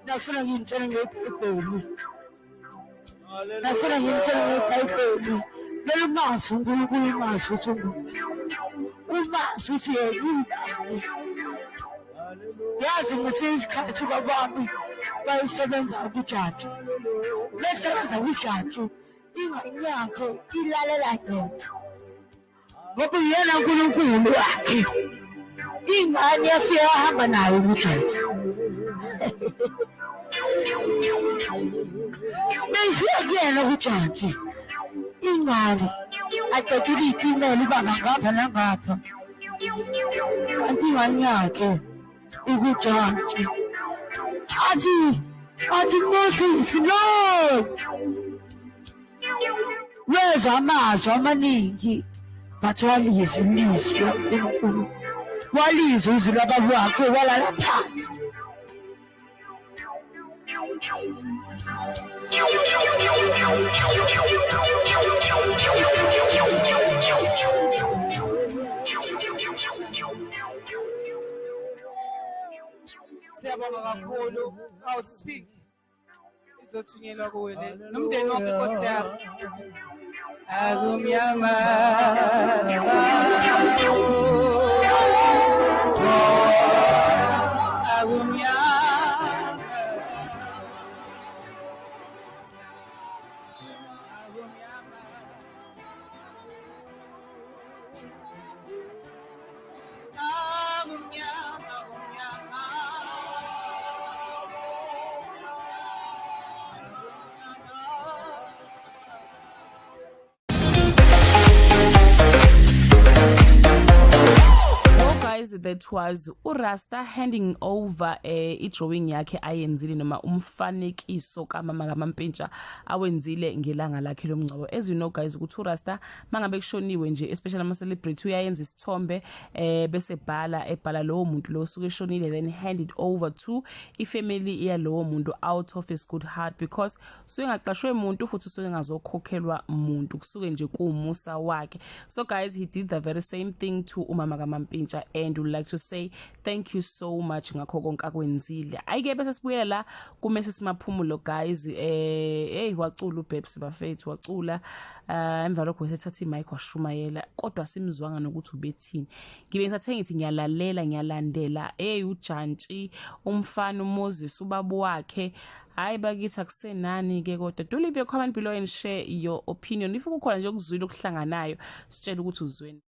Nafuna ngimtshela ngeBhayibheli. Nafuna ngimtshela ngeBhayibheli. Lelo mazi uNkulunkulu mazi ukuthi umazi ukuthi yena. Yazi ngesikhathi kwabami bayisebenza kujantshi. Besebenza kujantshi ingane yakhe ilalela yena. Ngoba yena uNkulunkulu wakhe. Ingane yafika hamba nayo kujantshi. Befika kuyena kujantshi. Ingane aqedile ipimela ibanga ngapha nangapha. Kanti ingane yakhe ikujantshi. Athi Moses no. Weza amazwi amaningi bathi walizwa ilizwi loNkulunkulu. Walizwa izwi lababa wakhe walala phansi. Siyabonga kakhulu awuspeak izothunyelwa kuwe le nomndeni wonke Nkosi yakho akumnyama that was Rasta handing over drawing yakhe ayenzile noma umfanekiso kamama kaMampintsha awenzile ngelanga lakhe lomngcwabo. As you know guys ukuthi Rasta mangabe kushoniwe nje especially ama celebrity uyayenza isithombe bese ebhala lowo muntu lo suke eshonile then hand it over to ifamily yalowo muntu out of his good heart because suke ngaqashwe umuntu futhi suke ngazokhokhelwa umuntu kusuke nje kuumusa wakhe. So guys, he did the very same thing to umama kaMampintsha and would like to say thank you so much ngakho konke akwenzile. Ayike bese sibuyela la kumese simaphumulo guys. Wacula Ubabes bafethu wacula emva lokho sethatha imic washumayela kodwa simzwanga nokuthi ubethini. Ngibe ngisathe ngithi ngiyalalela ngiyalandela ujantshi umfana uMoses ubaba wakhe. Hayi bakithi akusenani ke kodwa do leave your comment below and share your opinion if kukhona nje okuzwile okuhlanganayo sitshela ukuthi uzweni.